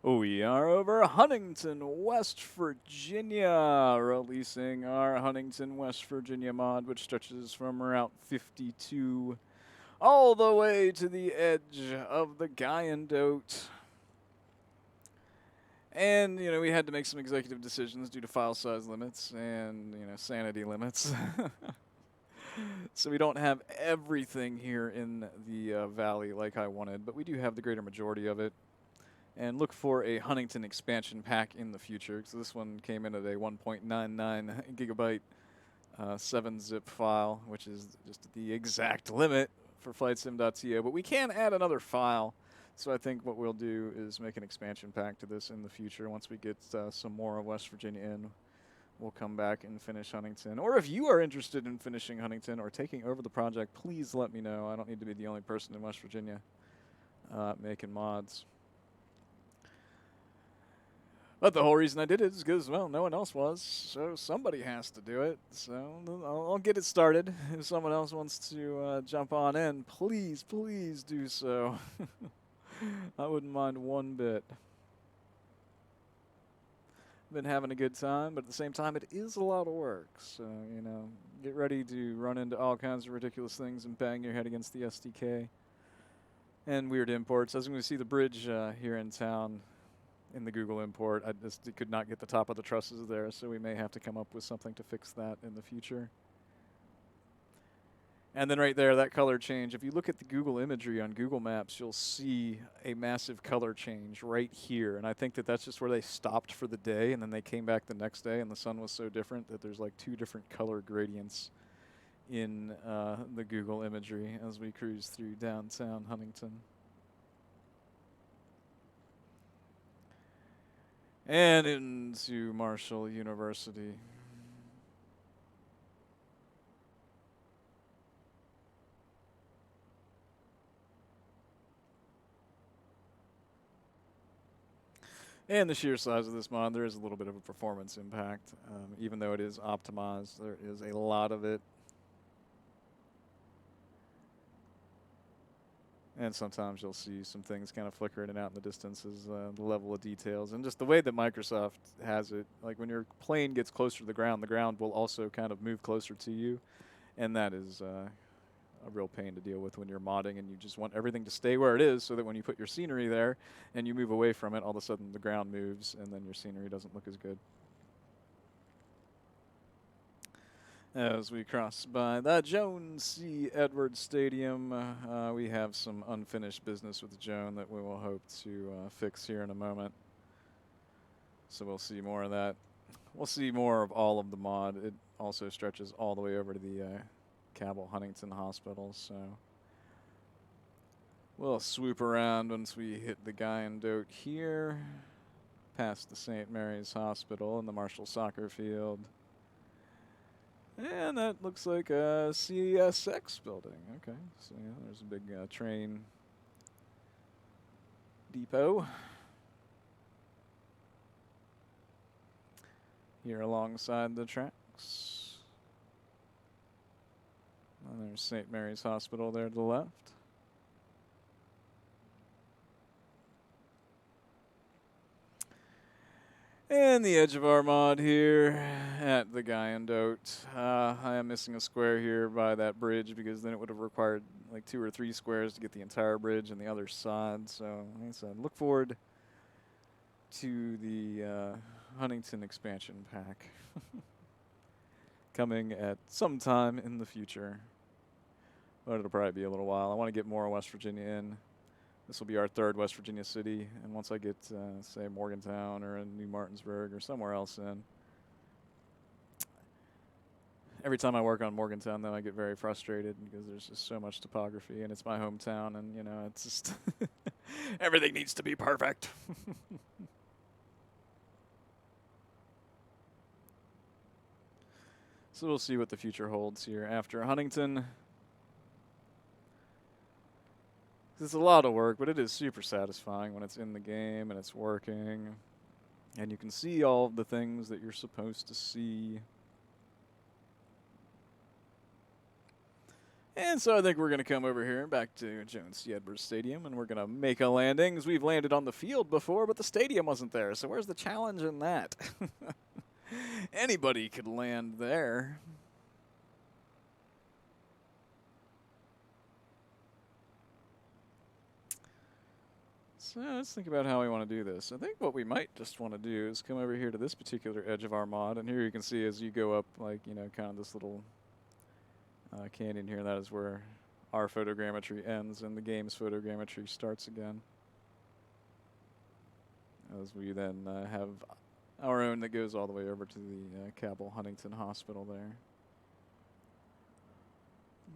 We are over Huntington, West Virginia, releasing our Huntington, West Virginia mod, which stretches from Route 52 all the way to the edge of the Guyandotte. And, we had to make some executive decisions due to file size limits and, sanity limits. So we don't have everything here in the valley like I wanted, but we do have the greater majority of it. And look for a Huntington expansion pack in the future. So this one came in at a 1.99 gigabyte 7-zip file, which is just the exact limit for Flightsim.to. But we can add another file. So I think what we'll do is make an expansion pack to this in the future. Once we get some more of West Virginia in, we'll come back and finish Huntington. Or if you are interested in finishing Huntington or taking over the project, please let me know. I don't need to be the only person in West Virginia making mods. But the whole reason I did it is because, well, no one else was, so somebody has to do it. So I'll get it started. If someone else wants to jump on in, please, please do so. I wouldn't mind one bit. Been having a good time, but at the same time, it is a lot of work. So, get ready to run into all kinds of ridiculous things and bang your head against the SDK. And weird imports. As we see the bridge here in town, in the Google import, I just could not get the top of the trusses there, so we may have to come up with something to fix that in the future. And then right there, that color change. If you look at the Google imagery on Google Maps, you'll see a massive color change right here. And I think that that's just where they stopped for the day, and then they came back the next day, and the sun was so different that there's like 2 different color gradients in the Google imagery as we cruise through downtown Huntington. And into Marshall University. And the sheer size of this mod, there is a little bit of a performance impact. Even though it is optimized, there is a lot of it. And sometimes you'll see some things kind of flicker in and out in the distance as the level of details. And just the way that Microsoft has it, like when your plane gets closer to the ground will also kind of move closer to you. And that is a real pain to deal with when you're modding and you just want everything to stay where it is so that when you put your scenery there and you move away from it, all of a sudden the ground moves and then your scenery doesn't look as good. As we cross by the Joan C. Edwards Stadium, we have some unfinished business with Joan that we will hope to fix here in a moment. So we'll see more of that. We'll see more of all of the mod. It also stretches all the way over to the Cabell Huntington Hospital, so we'll swoop around once we hit the Guyandotte here, past the St. Mary's Hospital and the Marshall Soccer Field. And that looks like a CSX building. Okay, so yeah, there's a big train depot here alongside the tracks. And there's St. Mary's Hospital there to the left. And the edge of our mod here at the Guyandotte. I am missing a square here by that bridge because then it would have required like 2 or 3 squares to get the entire bridge on the other side. So like I said, look forward to the Huntington expansion pack coming at some time in the future. But it'll probably be a little while. I want to get more West Virginia in. This will be our 3rd West Virginia city, and once I get, say, Morgantown or in New Martinsburg or somewhere else in. Every time I work on Morgantown, though, I get very frustrated because there's just so much topography, and it's my hometown, and, it's just everything needs to be perfect. So we'll see what the future holds here after Huntington. It's a lot of work, but it is super satisfying when it's in the game and it's working. And you can see all of the things that you're supposed to see. And so I think we're going to come over here back to Joan C. Edwards Stadium, and we're going to make a landing. As we've landed on the field before, but the stadium wasn't there. So where's the challenge in that? Anybody could land there. So let's think about how we want to do this. I think what we might just want to do is come over here to this particular edge of our mod, and here you can see as you go up, like, you know, kind of this little canyon here, that is where our photogrammetry ends and the game's photogrammetry starts again. As we then have our own that goes all the way over to the Cabell Huntington Hospital there.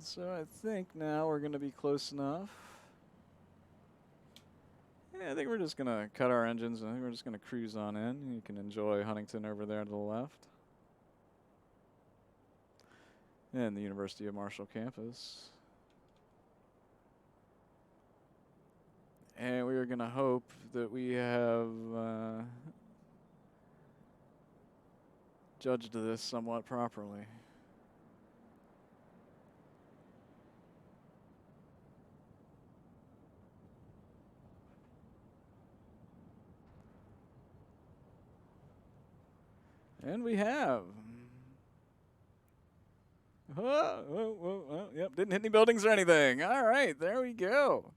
So I think now we're going to be close enough. Yeah, I think we're just going to cut our engines, and I think we're just going to cruise on in. You can enjoy Huntington over there to the left. And the University of Marshall campus. And we are going to hope that we have judged this somewhat properly. And we have. Yep, didn't hit any buildings or anything. All right, there we go.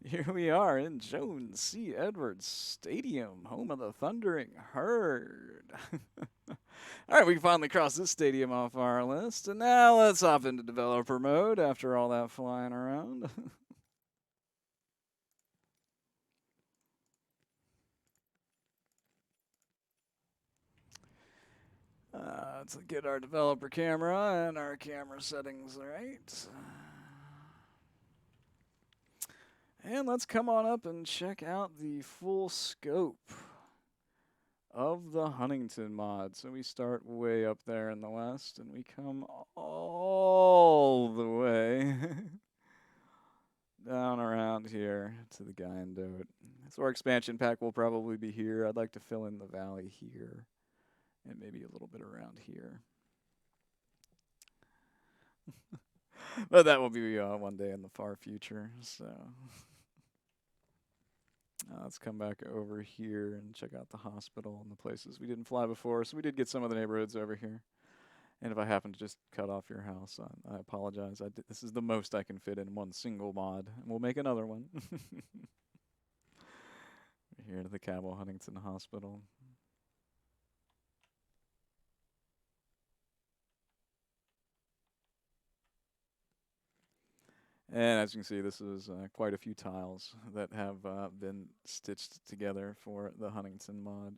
Here we are in Joan C. Edwards Stadium, home of the Thundering Herd. All right, we can finally cross this stadium off our list. And now let's hop into developer mode after all that flying around. Let's get our developer camera and our camera settings right. And let's come on up and check out the full scope of the Huntington mod. So we start way up there in the west, and we come all the way down around here to the Guyandotte. So our expansion pack will probably be here. I'd like to fill in the valley here, and maybe a little bit around here. But that will be one day in the far future, so... let's come back over here and check out the hospital and the places we didn't fly before. So we did get some of the neighborhoods over here. And if I happen to just cut off your house, I apologize. This is the most I can fit in one single mod. And we'll make another one. Here to the Cabell Huntington Hospital. And as you can see, this is quite a few tiles that have been stitched together for the Huntington mod.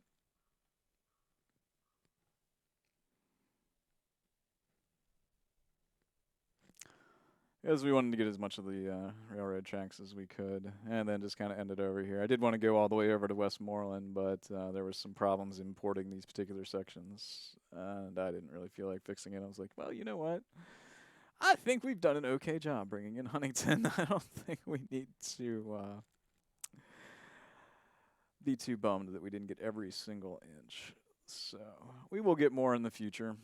Because we wanted to get as much of the railroad tracks as we could, and then just kind of end it over here. I did want to go all the way over to Westmoreland, but there was some problems importing these particular sections, and I didn't really feel like fixing it. I was like, well, you know what? I think we've done an okay job bringing in Huntington. I don't think we need to be too bummed that we didn't get every single inch. So we will get more in the future.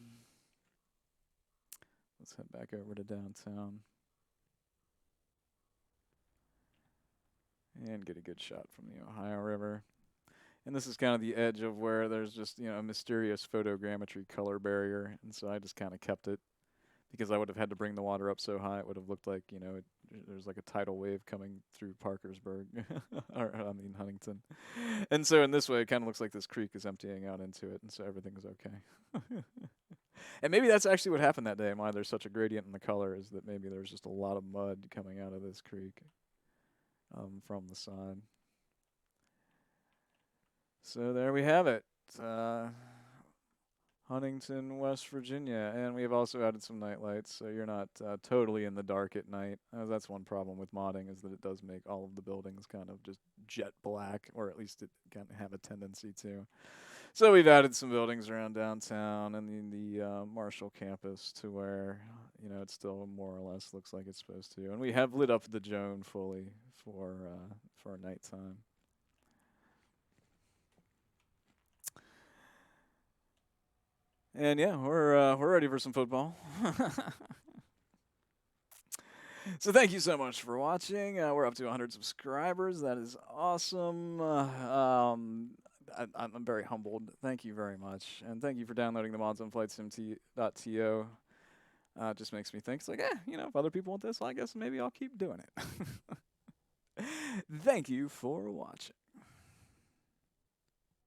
Let's head back over to downtown and get a good shot from the Ohio River. And this is kind of the edge of where there's just, you know, a mysterious photogrammetry color barrier. And so I just kind of kept it because I would have had to bring the water up so high it would have looked like, you know, there's like a tidal wave coming through Parkersburg, or I mean Huntington. And so in this way, it kind of looks like this creek is emptying out into it, and so everything is okay. And maybe that's actually what happened that day, and why there's such a gradient in the color is that maybe there's just a lot of mud coming out of this creek from the side. So there we have it. Huntington, West Virginia, and we have also added some night lights, so you're not totally in the dark at night. That's one problem with modding, is that it does make all of the buildings kind of just jet black, or at least it can have a tendency to. So we've added some buildings around downtown and the Marshall campus to where, you know, it still more or less looks like it's supposed to. And we have lit up the Joan fully for nighttime. And yeah, we're ready for some football. So thank you so much for watching. We're up to 100 subscribers. That is awesome. I'm very humbled. Thank you very much. And thank you for downloading the mods on Flightsim.to. It just makes me think, it's like, if other people want this, I guess maybe I'll keep doing it. Thank you for watching.